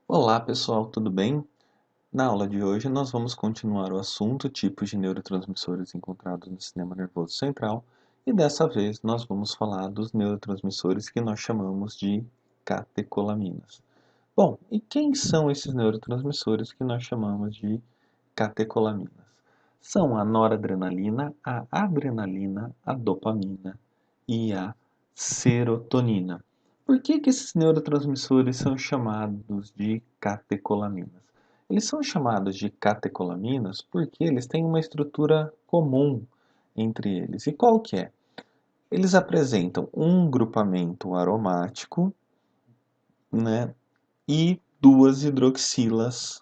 Olá pessoal, tudo bem? Na aula de hoje nós vamos continuar o assunto tipos de neurotransmissores encontrados no sistema nervoso central e dessa vez nós vamos falar dos neurotransmissores que nós chamamos de catecolaminas. Bom, e quem são esses neurotransmissores que nós chamamos de catecolaminas? São a noradrenalina, a adrenalina, a dopamina e a serotonina. Por que esses neurotransmissores são chamados de catecolaminas? Eles são chamados de catecolaminas porque eles têm uma estrutura comum entre eles. E qual que é? Eles apresentam um grupamento aromático, né, e duas hidroxilas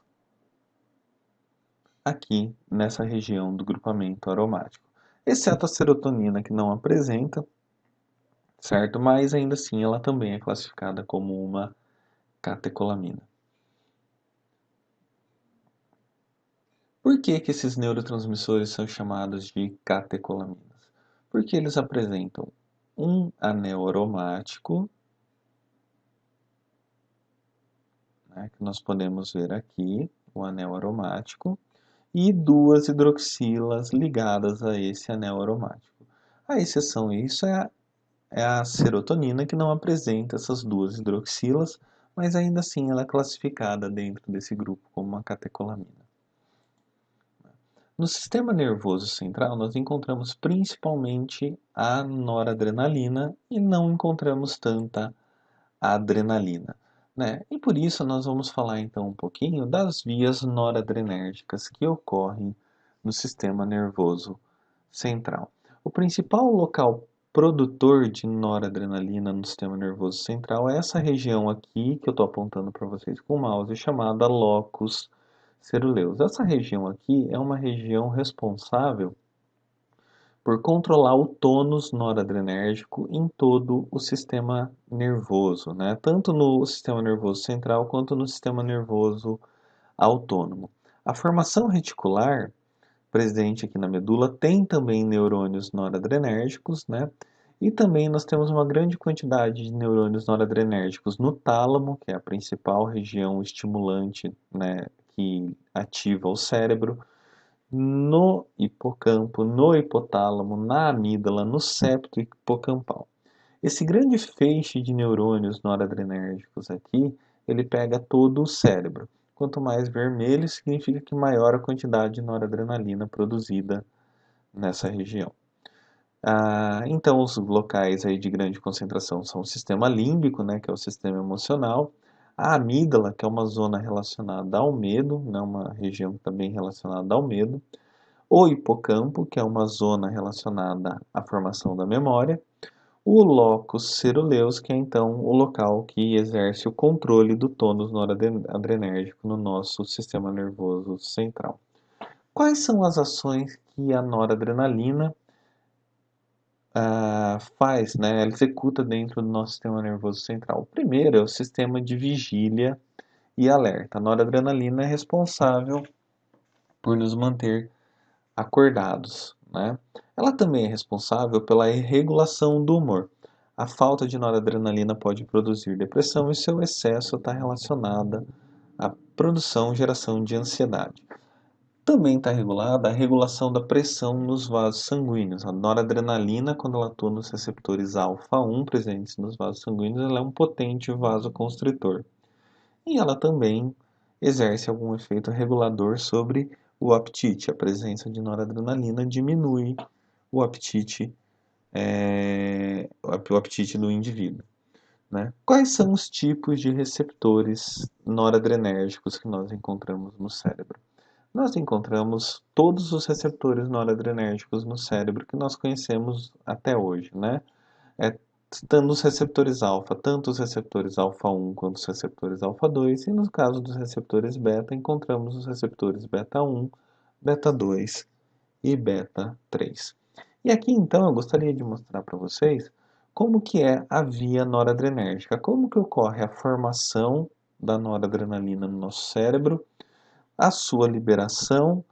aqui nessa região do grupamento aromático. Exceto a serotonina que não apresenta, certo? Mas ainda assim ela também é classificada como uma catecolamina. Por que esses neurotransmissores são chamados de catecolaminas? Porque eles apresentam um anel aromático, né, que nós podemos ver aqui, o anel aromático, e duas hidroxilas ligadas a esse anel aromático. A exceção a isso é a serotonina, que não apresenta essas duas hidroxilas, mas ainda assim ela é classificada dentro desse grupo como uma catecolamina. No sistema nervoso central, nós encontramos principalmente a noradrenalina e não encontramos tanta adrenalina, né? E por isso nós vamos falar então um pouquinho das vias noradrenérgicas que ocorrem no sistema nervoso central. O principal local produtor de noradrenalina no sistema nervoso central é essa região aqui que eu estou apontando para vocês com o mouse, chamada locus ceruleus. Essa região aqui é uma região responsável por controlar o tônus noradrenérgico em todo o sistema nervoso, né? Tanto no sistema nervoso central quanto no sistema nervoso autônomo. A formação reticular presente aqui na medula tem também neurônios noradrenérgicos, né? E também nós temos uma grande quantidade de neurônios noradrenérgicos no tálamo, que é a principal região estimulante, né, que ativa o cérebro, no hipocampo, no hipotálamo, na amígdala, no septo hipocampal. Esse grande feixe de neurônios noradrenérgicos aqui, ele pega todo o cérebro. Quanto mais vermelho, significa que maior a quantidade de noradrenalina produzida nessa região. Então, os locais aí de grande concentração são o sistema límbico, né, que é o sistema emocional, a amígdala, que é uma zona relacionada ao medo, né, uma região também relacionada ao medo, o hipocampo, que é uma zona relacionada à formação da memória, o locus ceruleus, que é então o local que exerce o controle do tônus noradrenérgico no nosso sistema nervoso central. Quais são as ações que a noradrenalina faz, né, ela executa dentro do nosso sistema nervoso central? O primeiro é o sistema de vigília e alerta. A noradrenalina é responsável por nos manter acordados, né? Ela também é responsável pela regulação do humor. A falta de noradrenalina pode produzir depressão e seu excesso está relacionado à produção e geração de ansiedade. Também está regulada a regulação da pressão nos vasos sanguíneos. A noradrenalina, quando ela atua nos receptores alfa-1 presentes nos vasos sanguíneos, ela é um potente vasoconstritor. E ela também exerce algum efeito regulador sobre o apetite. A presença de noradrenalina diminui o apetite, o apetite do indivíduo, né? Quais são os tipos de receptores noradrenérgicos que nós encontramos no cérebro? Nós encontramos todos os receptores noradrenérgicos no cérebro que nós conhecemos até hoje, né? É, Tanto os receptores alfa, tanto os receptores alfa-1 quanto os receptores alfa-2, e no caso dos receptores beta, encontramos os receptores beta-1, beta-2 e beta-3. E aqui então eu gostaria de mostrar para vocês como que é a via noradrenérgica, como que ocorre a formação da noradrenalina no nosso cérebro, a sua liberação,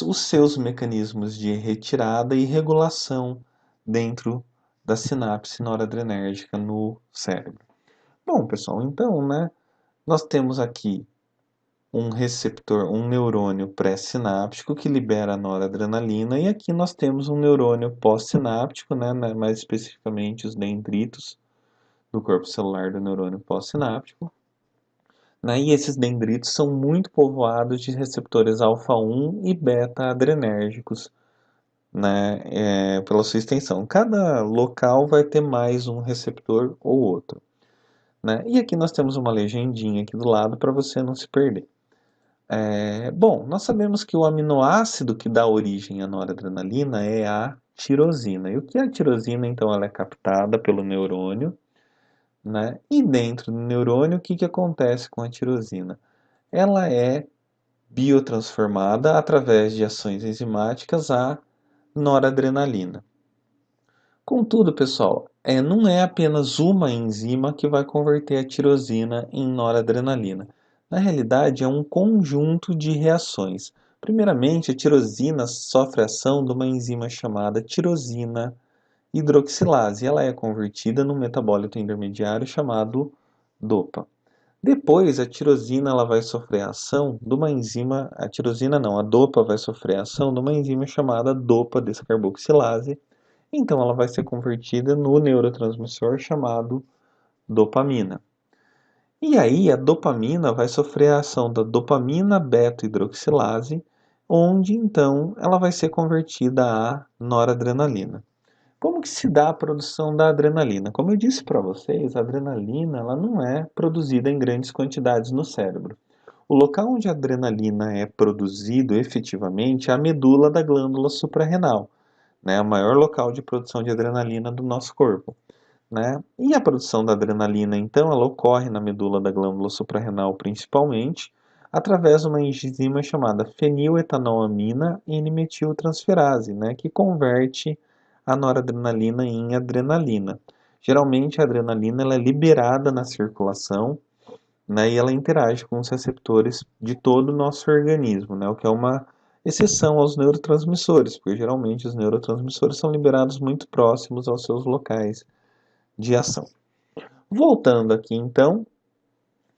os seus mecanismos de retirada e regulação dentro da sinapse noradrenérgica no cérebro. Bom, pessoal, então, né, Nós temos aqui um receptor, um neurônio pré-sináptico que libera a noradrenalina, e aqui nós temos um neurônio pós-sináptico, né, mais especificamente os dendritos do corpo celular do neurônio pós-sináptico, né, e esses dendritos são muito povoados de receptores alfa-1 e beta-adrenérgicos, né, pela sua extensão. Cada local vai ter mais um receptor ou outro, né? E aqui nós temos uma legendinha aqui do lado para você não se perder. Bom, nós sabemos que o aminoácido que dá origem à noradrenalina é a tirosina. E o que é a tirosina? Então, ela é captada pelo neurônio, né? E dentro do neurônio, o que que acontece com a tirosina? Ela é biotransformada através de ações enzimáticas a noradrenalina. Contudo, pessoal, não é apenas uma enzima que vai converter a tirosina em noradrenalina. Na realidade, é um conjunto de reações. Primeiramente, a tirosina sofre a ação de uma enzima chamada tirosina hidroxilase. Ela é convertida num metabólito intermediário chamado DOPA. Depois, a tirosina ela vai sofrer a ação de uma enzima, a tirosina não, a DOPA vai sofrer a ação de uma enzima chamada DOPA descarboxilase. Então, ela vai ser convertida no neurotransmissor chamado dopamina. E aí, a dopamina vai sofrer a ação da dopamina beta-hidroxilase, onde então ela vai ser convertida a noradrenalina. Como que se dá a produção da adrenalina? Como eu disse para vocês, a adrenalina ela não é produzida em grandes quantidades no cérebro. O local onde a adrenalina é produzido efetivamente é a medula da glândula suprarrenal, né? O maior local de produção de adrenalina do nosso corpo, né? E a produção da adrenalina, então, ela ocorre na medula da glândula suprarrenal principalmente, através de uma enzima chamada feniletanolamina N-metiltransferase, né? Que converte a noradrenalina em adrenalina. Geralmente a adrenalina ela é liberada na circulação, né, e ela interage com os receptores de todo o nosso organismo, né, o que é uma exceção aos neurotransmissores, porque geralmente os neurotransmissores são liberados muito próximos aos seus locais de ação. Voltando aqui então,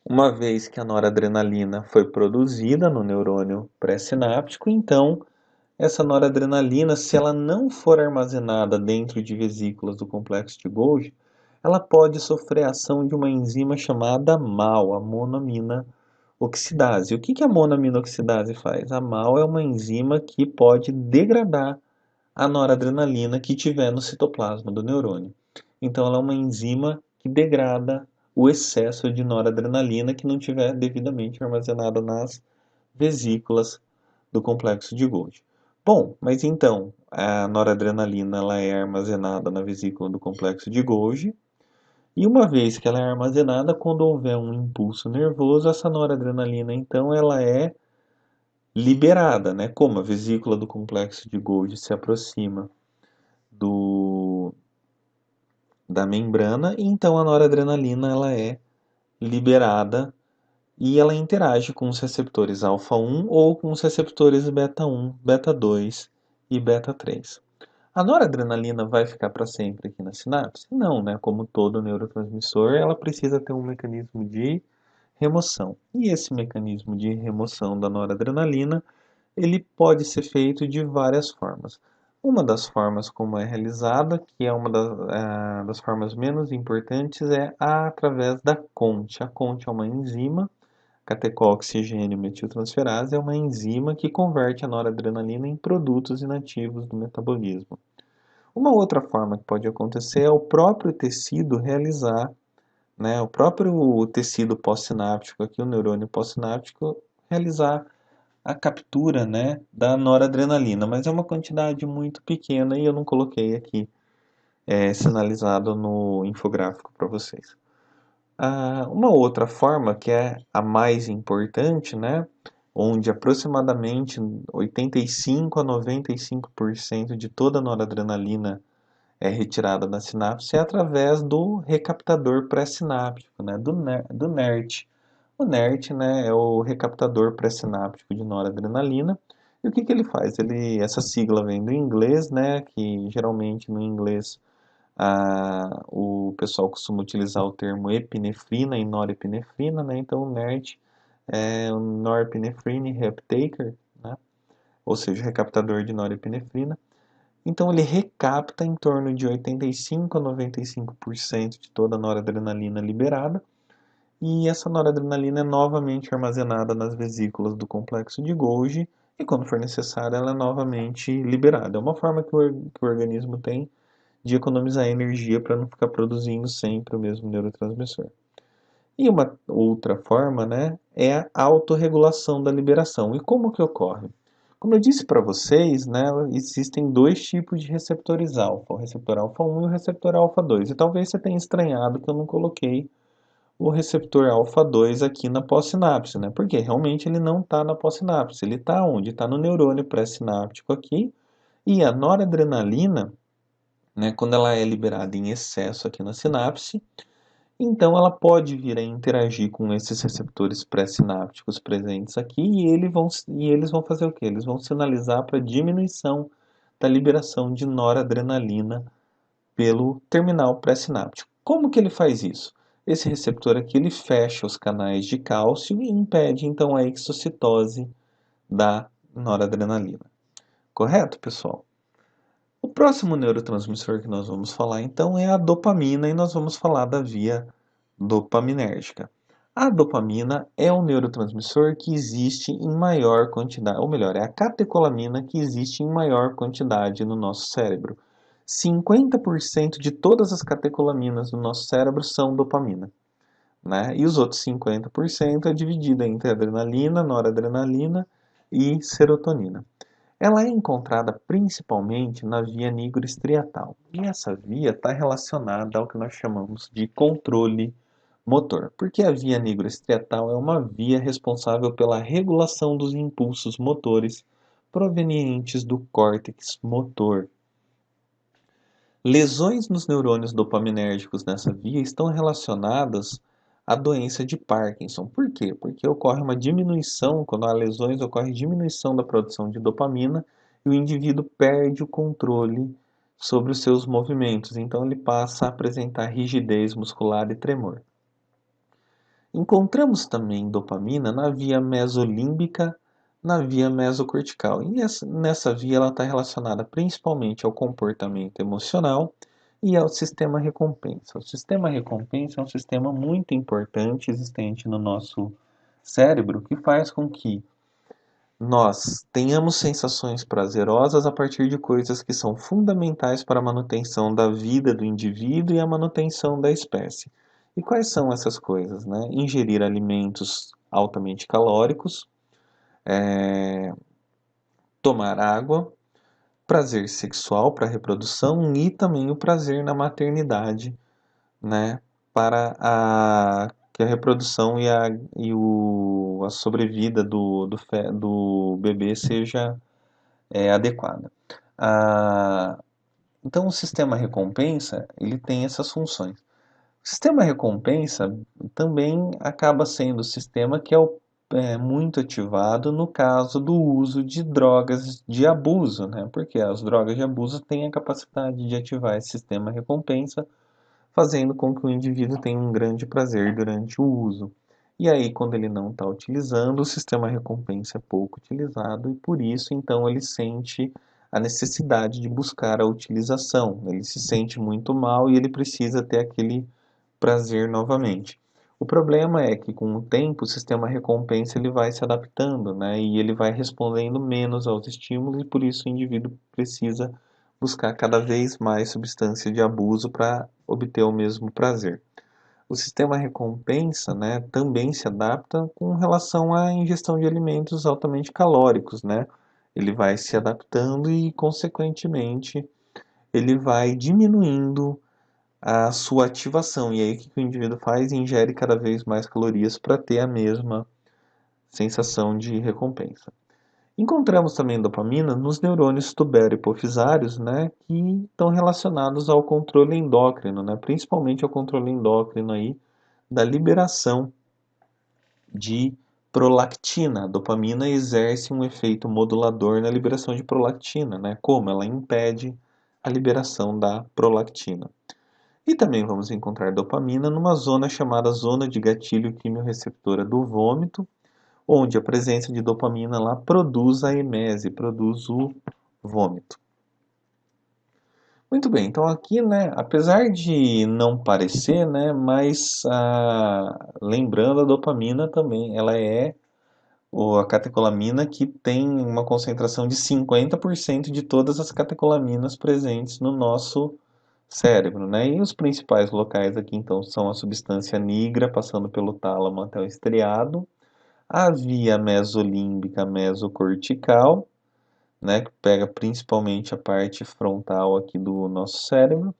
uma vez que a noradrenalina foi produzida no neurônio pré-sináptico, então essa noradrenalina, se ela não for armazenada dentro de vesículas do complexo de Golgi, ela pode sofrer a ação de uma enzima chamada MAO, a monoamina oxidase. O que que a monoamina oxidase faz? A MAO é uma enzima que pode degradar a noradrenalina que tiver no citoplasma do neurônio. Então, ela é uma enzima que degrada o excesso de noradrenalina que não tiver devidamente armazenada nas vesículas do complexo de Golgi. Bom, mas então a noradrenalina ela é armazenada na vesícula do complexo de Golgi, e uma vez que ela é armazenada, quando houver um impulso nervoso, essa noradrenalina então ela é liberada, né? Como a vesícula do complexo de Golgi se aproxima do da membrana, e então a noradrenalina ela é liberada e ela interage com os receptores alfa-1 ou com os receptores beta-1, beta-2 e beta-3. A noradrenalina vai ficar para sempre aqui na sinapse? Não, né? Como todo neurotransmissor, ela precisa ter um mecanismo de remoção. E esse mecanismo de remoção da noradrenalina, ele pode ser feito de várias formas. Uma das formas como é realizada, que é uma das formas menos importantes, é através da CONT. A CONT é uma enzima, catecol-oxigênio metiltransferase, é uma enzima que converte a noradrenalina em produtos inativos do metabolismo. Uma outra forma que pode acontecer é o próprio tecido realizar, né, o próprio tecido pós-sináptico, aqui o neurônio pós-sináptico, realizar a captura, né, da noradrenalina, mas é uma quantidade muito pequena e eu não coloquei aqui sinalizado no infográfico para vocês. Uma outra forma, que é a mais importante, né, onde aproximadamente 85 a 95% de toda a noradrenalina é retirada da sinapse é através do recaptador pré-sináptico, né, do NERT. O NERT, né, é o recaptador pré-sináptico de noradrenalina. E o que que ele faz? Essa sigla vem do inglês, né, que geralmente no inglês O pessoal costuma utilizar o termo epinefrina e norepinefrina, né? Então o NERD é o norepinephrine reuptaker, né? Ou seja, recaptador de norepinefrina. Então ele recapta em torno de 85 a 95% de toda a noradrenalina liberada, e essa noradrenalina é novamente armazenada nas vesículas do complexo de Golgi, e quando for necessário ela é novamente liberada. É uma forma que o organismo tem de economizar energia para não ficar produzindo sempre o mesmo neurotransmissor. E uma outra forma, né, é a autorregulação da liberação. E como que ocorre? Como eu disse para vocês, né, existem dois tipos de receptores alfa, o receptor alfa 1 e o receptor alfa 2. E talvez você tenha estranhado que eu não coloquei o receptor alfa 2 aqui na pós-sinapse, né? Porque realmente ele não está na pós-sinapse, ele está onde? Está no neurônio pré-sináptico aqui, e a noradrenalina, né, quando ela é liberada em excesso aqui na sinapse, então ela pode vir a interagir com esses receptores pré-sinápticos presentes aqui, e eles vão fazer o quê? Eles vão sinalizar para diminuição da liberação de noradrenalina pelo terminal pré-sináptico. Como que ele faz isso? Esse receptor aqui ele fecha os canais de cálcio e impede então a exocitose da noradrenalina. Correto, pessoal? O próximo neurotransmissor que nós vamos falar então é a dopamina, e nós vamos falar da via dopaminérgica. A dopamina é um neurotransmissor que existe em maior quantidade, ou melhor, é a catecolamina que existe em maior quantidade no nosso cérebro. 50% de todas as catecolaminas do nosso cérebro são dopamina, né? E os outros 50% é dividido entre adrenalina, noradrenalina e serotonina. Ela é encontrada principalmente na via nigrostriatal. E essa via está relacionada ao que nós chamamos de controle motor, porque a via nigrostriatal é uma via responsável pela regulação dos impulsos motores provenientes do córtex motor. Lesões nos neurônios dopaminérgicos nessa via estão relacionadas à doença de Parkinson. Por quê? Porque ocorre uma diminuição, quando há lesões, ocorre diminuição da produção de dopamina e o indivíduo perde o controle sobre os seus movimentos, então ele passa a apresentar rigidez muscular e tremor. Encontramos também dopamina na via mesolímbica, na via mesocortical. E nessa via ela está relacionada principalmente ao comportamento emocional e ao sistema recompensa. O sistema recompensa é um sistema muito importante existente no nosso cérebro que faz com que nós tenhamos sensações prazerosas a partir de coisas que são fundamentais para a manutenção da vida do indivíduo e a manutenção da espécie. E quais são essas coisas, né? Ingerir alimentos altamente calóricos, tomar água, prazer sexual para a reprodução e também o prazer na maternidade, né? Para que a reprodução a sobrevida do bebê seja adequada. Ah, então, o sistema recompensa ele tem essas funções. O sistema recompensa também acaba sendo o sistema que é muito ativado no caso do uso de drogas de abuso, né? Porque as drogas de abuso têm a capacidade de ativar esse sistema recompensa, fazendo com que o indivíduo tenha um grande prazer durante o uso. E aí, quando ele não está utilizando, o sistema recompensa é pouco utilizado e por isso, então, ele sente a necessidade de buscar a utilização. Ele se sente muito mal e ele precisa ter aquele prazer novamente. O problema é que com o tempo o sistema recompensa ele vai se adaptando, né? E ele vai respondendo menos aos estímulos e por isso o indivíduo precisa buscar cada vez mais substância de abuso para obter o mesmo prazer. O sistema recompensa, né, também se adapta com relação à ingestão de alimentos altamente calóricos, né? Ele vai se adaptando e, consequentemente, ele vai diminuindo a sua ativação. E aí, o que o indivíduo faz? Ingere cada vez mais calorias para ter a mesma sensação de recompensa. Encontramos também dopamina nos neurônios tubero-hipofisários, né, que estão relacionados ao controle endócrino, né, principalmente ao controle endócrino aí da liberação de prolactina. A dopamina exerce um efeito modulador na liberação de prolactina, né? Como ela impede a liberação da prolactina. E também vamos encontrar dopamina numa zona chamada zona de gatilho quimiorreceptora do vômito, onde a presença de dopamina lá produz a emese, produz o vômito. Muito bem, então aqui, né, apesar de não parecer, né, mas lembrando, a dopamina também, ela é a catecolamina que tem uma concentração de 50% de todas as catecolaminas presentes no nosso cérebro, né? E os principais locais aqui, então, são a substância nigra, passando pelo tálamo até o estriado, a via mesolímbica mesocortical, né, que pega principalmente a parte frontal aqui do nosso cérebro,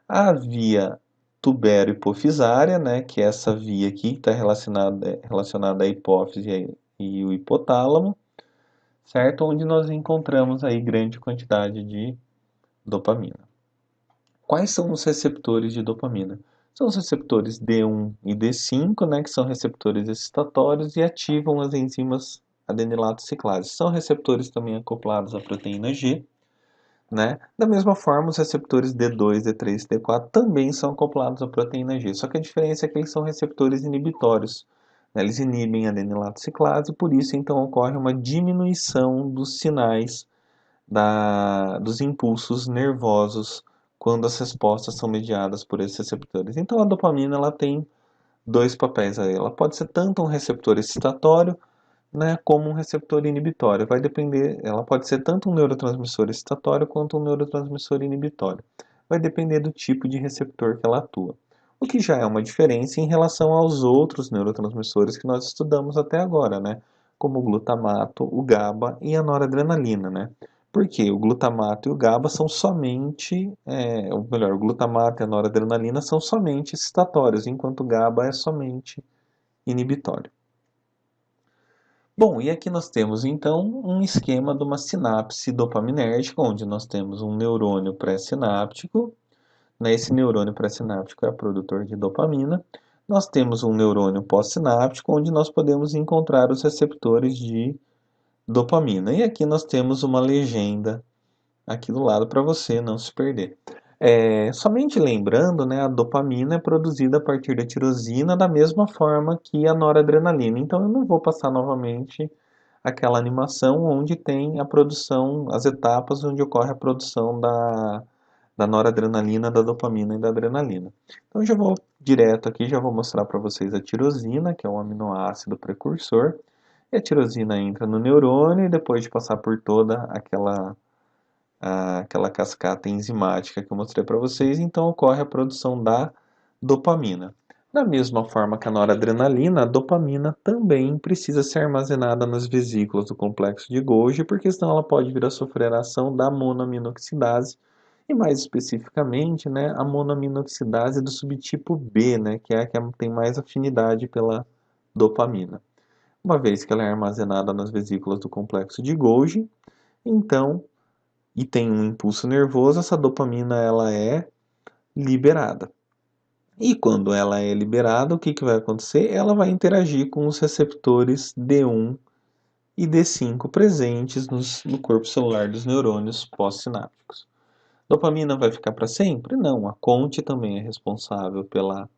a via tubero-hipofisária, né, que é essa via aqui que está relacionada à hipófise e o hipotálamo, certo? Onde nós encontramos aí grande quantidade de dopamina. Quais são os receptores de dopamina? São os receptores D1 e D5, né, que são receptores excitatórios e ativam as enzimas adenilato ciclases. São receptores também acoplados à proteína G, né? Da mesma forma, os receptores D2, D3 e D4 também são acoplados à proteína G, só que a diferença é que eles são receptores inibitórios, né? Eles inibem a adenilato ciclase, e por isso então ocorre uma diminuição dos sinais dos impulsos nervosos quando as respostas são mediadas por esses receptores. Então a dopamina ela tem dois papéis aí. Ela pode ser tanto um receptor excitatório, né, como um receptor inibitório. Vai depender, ela pode ser tanto um neurotransmissor excitatório quanto um neurotransmissor inibitório. Vai depender do tipo de receptor que ela atua. O que já é uma diferença em relação aos outros neurotransmissores que nós estudamos até agora, né? Como o glutamato, o GABA e a noradrenalina, né? Porque o glutamato e o GABA são somente, ou melhor, o glutamato e a noradrenalina são somente excitatórios, enquanto o GABA é somente inibitório. Bom, e aqui nós temos então um esquema de uma sinapse dopaminérgica, onde nós temos um neurônio pré-sináptico, né? Esse neurônio pré-sináptico é produtor de dopamina. Nós temos um neurônio pós-sináptico, onde nós podemos encontrar os receptores de dopamina. E aqui nós temos uma legenda aqui do lado para você não se perder. Somente lembrando, né, a dopamina é produzida a partir da tirosina da mesma forma que a noradrenalina. Então eu não vou passar novamente aquela animação onde tem a produção, as etapas onde ocorre a produção da noradrenalina, da dopamina e da adrenalina. Então eu já vou direto aqui, já vou mostrar para vocês a tirosina, que é um aminoácido precursor. E a tirosina entra no neurônio e depois de passar por toda aquela cascata enzimática que eu mostrei para vocês, então ocorre a produção da dopamina. Da mesma forma que a noradrenalina, a dopamina também precisa ser armazenada nas vesículas do complexo de Golgi, porque senão ela pode vir a sofrer a ação da monoaminoxidase, e mais especificamente, né, a monoaminoxidase do subtipo B, né, que é a que tem mais afinidade pela dopamina. Uma vez que ela é armazenada nas vesículas do complexo de Golgi, então, e tem um impulso nervoso, essa dopamina ela é liberada. E quando ela é liberada, o que vai acontecer? Ela vai interagir com os receptores D1 e D5 presentes no corpo celular dos neurônios pós-sinápticos. Dopamina vai ficar para sempre? Não, a Conte também é responsável pela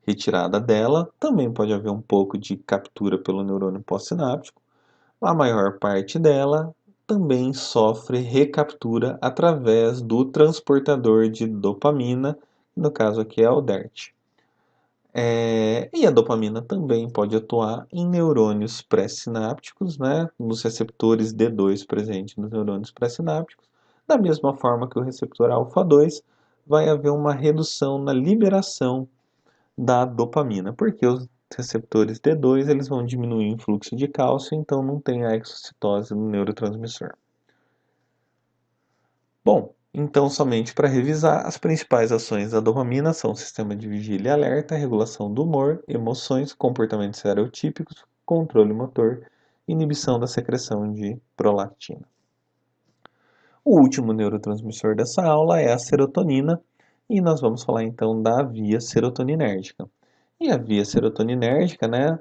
retirada dela. Também pode haver um pouco de captura pelo neurônio pós-sináptico. A maior parte dela também sofre recaptura através do transportador de dopamina, no caso aqui é o DERT. E a dopamina também pode atuar em neurônios pré-sinápticos, né, nos receptores D2 presentes nos neurônios pré-sinápticos. Da mesma forma que o receptor alfa-2, vai haver uma redução na liberação da dopamina, porque os receptores D2 eles vão diminuir o fluxo de cálcio, então não tem a exocitose no neurotransmissor. Bom, então somente para revisar, as principais ações da dopamina são o sistema de vigília e alerta, regulação do humor, emoções, comportamentos estereotípicos, controle motor, inibição da secreção de prolactina. O último neurotransmissor dessa aula é a serotonina, e nós vamos falar então da via serotoninérgica. E a via serotoninérgica, né,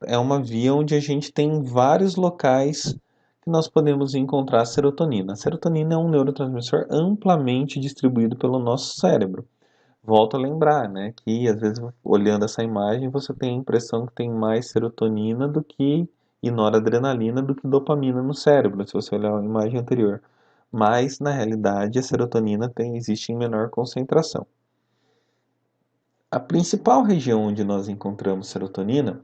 é uma via onde a gente tem vários locais que nós podemos encontrar a serotonina. A serotonina é um neurotransmissor amplamente distribuído pelo nosso cérebro. Volto a lembrar, né, que às vezes olhando essa imagem você tem a impressão que tem mais serotonina do que e noradrenalina do que dopamina no cérebro, se você olhar a imagem anterior. Mas na realidade a serotonina existe em menor concentração. A principal região onde nós encontramos serotonina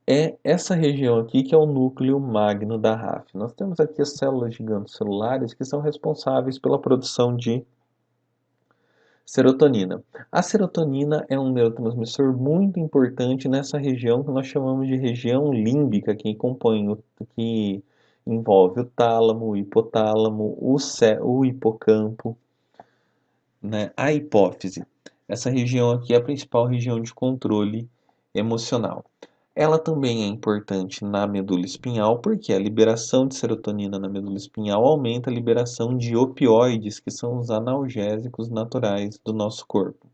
é essa região aqui que é o núcleo magno da RAF. Nós temos aqui as células gigantes celulares que são responsáveis pela produção de serotonina. A serotonina é um neurotransmissor muito importante nessa região que nós chamamos de região límbica, que envolve o tálamo, o hipotálamo, o hipocampo, né, a hipófise. Essa região aqui é a principal região de controle emocional. Ela também é importante na medula espinhal, porque a liberação de serotonina na medula espinhal aumenta a liberação de opioides, que são os analgésicos naturais do nosso corpo.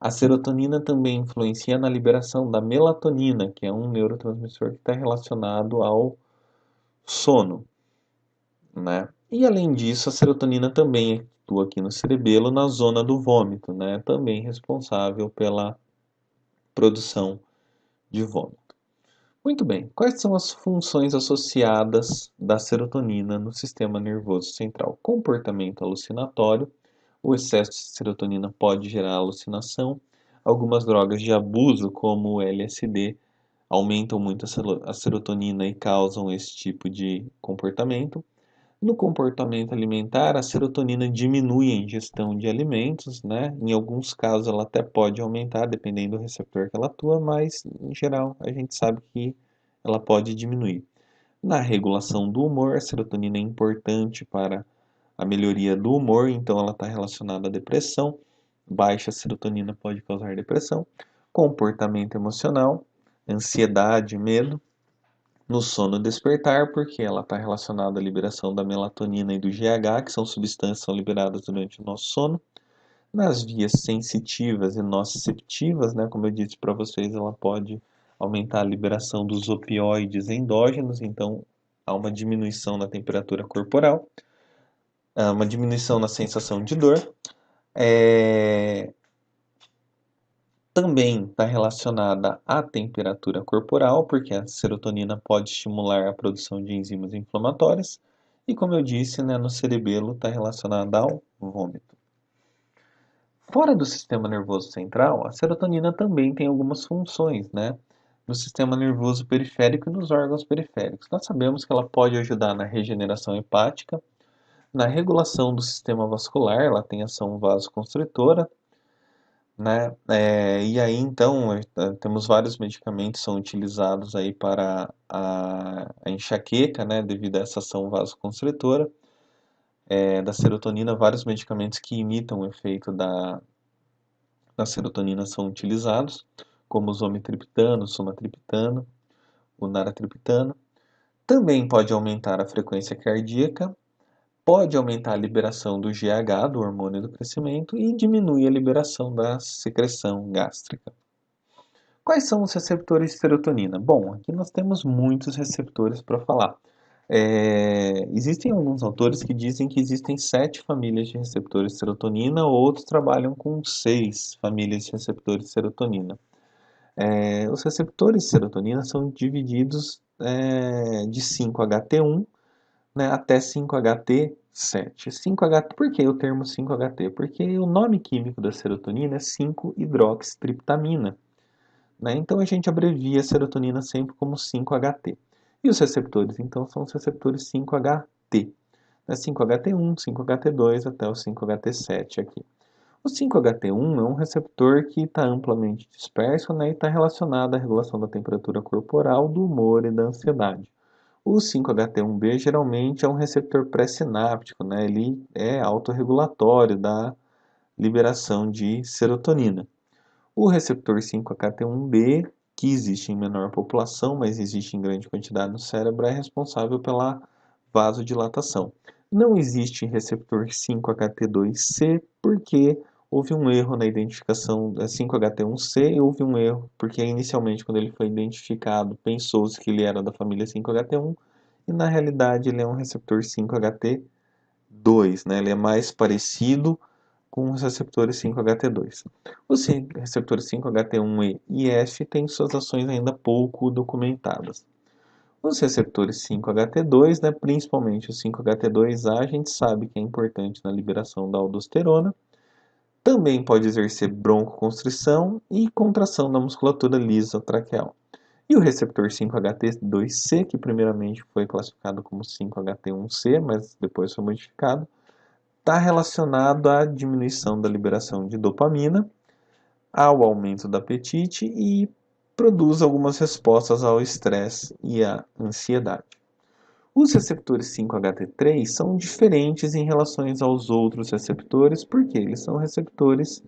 A serotonina também influencia na liberação da melatonina, que é um neurotransmissor que está relacionado ao sono, né? E além disso, a serotonina também atua aqui no cerebelo, na zona do vômito, né? Também responsável pela produção de vômito. Muito bem, quais são as funções associadas da serotonina no sistema nervoso central? Comportamento alucinatório. O excesso de serotonina pode gerar alucinação. Algumas drogas de abuso, como o LSD, aumentam muito a serotonina e causam esse tipo de comportamento. No comportamento alimentar, a serotonina diminui a ingestão de alimentos, né? Em alguns casos ela até pode aumentar, dependendo do receptor que ela atua, mas em geral a gente sabe que ela pode diminuir. Na regulação do humor, a serotonina é importante para a melhoria do humor, então ela está relacionada à depressão. Baixa serotonina pode causar depressão. Comportamento emocional, ansiedade, medo. No sono despertar, porque ela está relacionada à liberação da melatonina e do GH, que são substâncias que são liberadas durante o nosso sono. Nas vias sensitivas e nociceptivas, né, como eu disse para vocês, ela pode aumentar a liberação dos opioides endógenos, então há uma diminuição na temperatura corporal, há uma diminuição na sensação de dor. Também está relacionada à temperatura corporal, porque a serotonina pode estimular a produção de enzimas inflamatórias. E como eu disse, né, no cerebelo está relacionada ao vômito. Fora do sistema nervoso central, a serotonina também tem algumas funções, né? No sistema nervoso periférico e nos órgãos periféricos. Nós sabemos que ela pode ajudar na regeneração hepática, na regulação do sistema vascular, ela tem ação vasoconstritora, né? E aí então temos vários medicamentos que são utilizados aí para a enxaqueca, né? Devido a essa ação vasoconstritora da serotonina, vários medicamentos que imitam o efeito da serotonina são utilizados, como o zomitriptano, o sumatriptano, o naratriptano. Também pode aumentar a frequência cardíaca, pode aumentar a liberação do GH, do hormônio do crescimento, e diminuir a liberação da secreção gástrica. Quais são os receptores de serotonina? Bom, aqui nós temos muitos receptores para falar. Existem alguns autores que dizem que existem 7 famílias de receptores de serotonina, outros trabalham com 6 famílias de receptores de serotonina. Os receptores de serotonina são divididos de 5-HT1, né, até 5-HT7. Por que o termo 5-HT? Porque o nome químico da serotonina é 5-hidroxitriptamina. Né? Então a gente abrevia a serotonina sempre como 5-HT. E os receptores, então, são os receptores 5-HT. Né? 5-HT1, 5-HT2 até o 5-HT7 aqui. O 5-HT1 é um receptor que está amplamente disperso, né, e está relacionado à regulação da temperatura corporal, do humor e da ansiedade. O 5-HT1B geralmente é um receptor pré-sináptico, né, ele é autorregulatório da liberação de serotonina. O receptor 5-HT1B, que existe em menor população, mas existe em grande quantidade no cérebro, é responsável pela vasodilatação. Não existe receptor 5-HT2C porque houve um erro na identificação da 5-HT1C, houve um erro porque inicialmente quando ele foi identificado pensou-se que ele era da família 5-HT1 e na realidade ele é um receptor 5-HT2, né? Ele é mais parecido com os receptores 5-HT2. Os receptores 5-HT1 e F têm suas ações ainda pouco documentadas. Os receptores 5-HT2, né, principalmente o 5-HT2A, a gente sabe que é importante na liberação da aldosterona. Também pode exercer broncoconstrição e contração da musculatura lisa traqueal. E o receptor 5-HT2C, que primeiramente foi classificado como 5-HT1C, mas depois foi modificado, está relacionado à diminuição da liberação de dopamina, ao aumento do apetite e produz algumas respostas ao estresse e à ansiedade. Os receptores 5-HT3 são diferentes em relação aos outros receptores, porque eles são receptores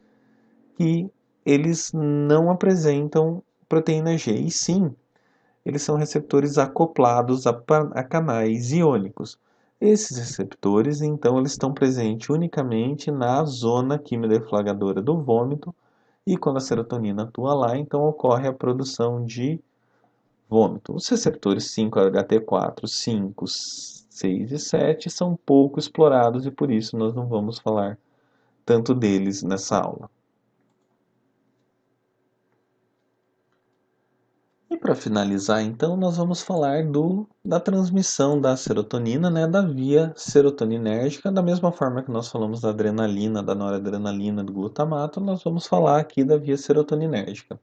que eles não apresentam proteína G, e sim, eles são receptores acoplados a canais iônicos. Esses receptores, então, eles estão presentes unicamente na zona quimodeflagadora do vômito, e quando a serotonina atua lá, então ocorre a produção de vômito. Os receptores 5-HT4, 5, 6 e 7 são pouco explorados e por isso nós não vamos falar tanto deles nessa aula. E para finalizar, então, nós vamos falar da transmissão da serotonina, né, da via serotoninérgica, da mesma forma que nós falamos da adrenalina, da noradrenalina, do glutamato, nós vamos falar aqui da via serotoninérgica.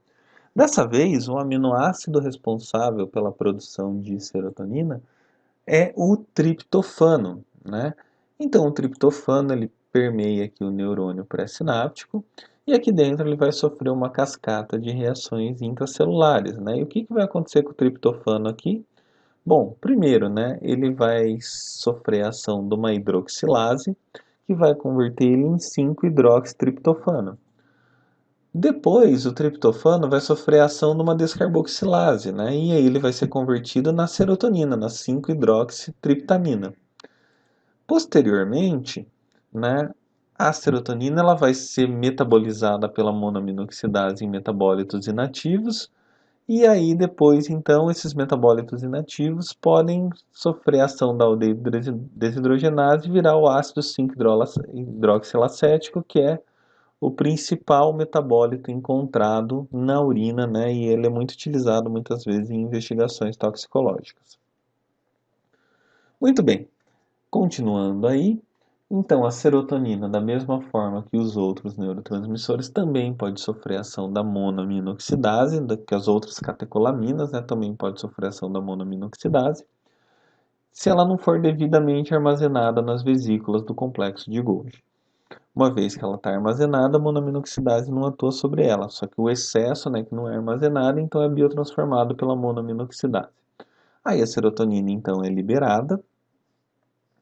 Dessa vez, o aminoácido responsável pela produção de serotonina é o triptofano, né? Então, o triptofano ele permeia aqui o neurônio pré-sináptico e aqui dentro ele vai sofrer uma cascata de reações intracelulares, né? E o que vai acontecer com o triptofano aqui? Bom, primeiro, né, ele vai sofrer a ação de uma hidroxilase que vai converter ele em 5-hidroxitriptofano. Depois, o triptofano vai sofrer a ação de uma descarboxilase, né? E aí ele vai ser convertido na serotonina, na 5-hidroxitriptamina. Posteriormente, né, a serotonina ela vai ser metabolizada pela monoaminoxidase em metabólitos inativos, e aí depois, então, esses metabólitos inativos podem sofrer a ação da aldeído desidrogenase e virar o ácido 5-hidroxilacético, que é o principal metabólito encontrado na urina, né? E ele é muito utilizado muitas vezes em investigações toxicológicas. Muito bem, continuando aí, então a serotonina, da mesma forma que os outros neurotransmissores, também pode sofrer ação da monoaminoxidase, que as outras catecolaminas, né, também pode sofrer ação da monoaminoxidase, se ela não for devidamente armazenada nas vesículas do complexo de Golgi. Uma vez que ela está armazenada, a monoaminoxidase não atua sobre ela, só que o excesso, né, que não é armazenado, então é biotransformado pela monoaminoxidase. Aí a serotonina, então, é liberada,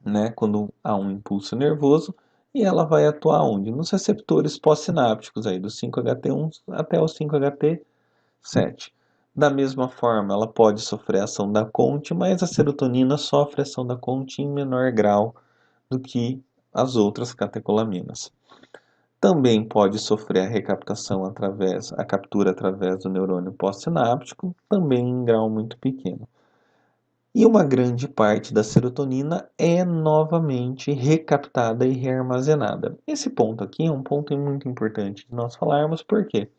né, quando há um impulso nervoso, e ela vai atuar onde? Nos receptores pós-sinápticos, aí, do 5-HT1 até o 5-HT7. Da mesma forma, ela pode sofrer a ação da CONT, mas a serotonina sofre a ação da CONT em menor grau do que as outras catecolaminas. Também pode sofrer a recaptação a captura através do neurônio pós-sináptico, também em grau muito pequeno. E uma grande parte da serotonina é novamente recaptada e rearmazenada. Esse ponto aqui é um ponto muito importante de nós falarmos, por quê?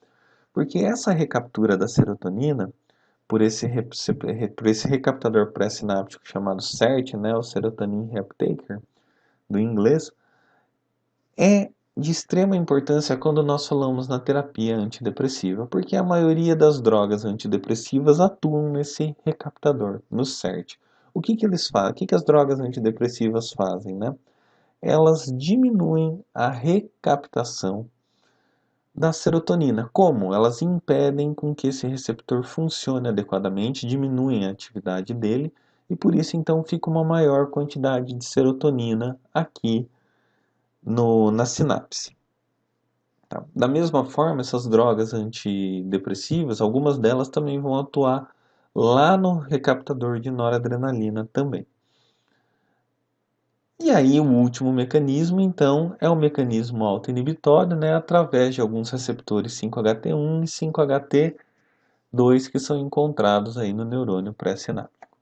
Porque essa recaptura da serotonina, por esse recaptador pré-sináptico chamado SERT, né, o Serotonin Reuptaker, do inglês, é de extrema importância quando nós falamos na terapia antidepressiva, porque a maioria das drogas antidepressivas atuam nesse recaptador, no SERT. O que eles fazem? O que as drogas antidepressivas fazem, né? Elas diminuem a recaptação da serotonina. Como? Elas impedem com que esse receptor funcione adequadamente, diminuem a atividade dele e por isso então fica uma maior quantidade de serotonina aqui na sinapse. Tá? Da mesma forma, essas drogas antidepressivas, algumas delas também vão atuar lá no recaptador de noradrenalina também. E aí o último mecanismo, então, é o mecanismo autoinibitório, né, através de alguns receptores 5-HT1 e 5-HT2 que são encontrados aí no neurônio pré-sináptico.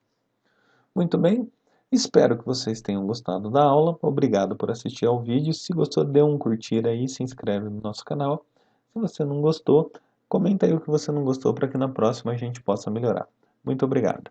Muito bem, espero que vocês tenham gostado da aula. Obrigado por assistir ao vídeo. Se gostou, dê um curtir aí, se inscreve no nosso canal. Se você não gostou, comenta aí o que você não gostou para que na próxima a gente possa melhorar. Muito obrigado.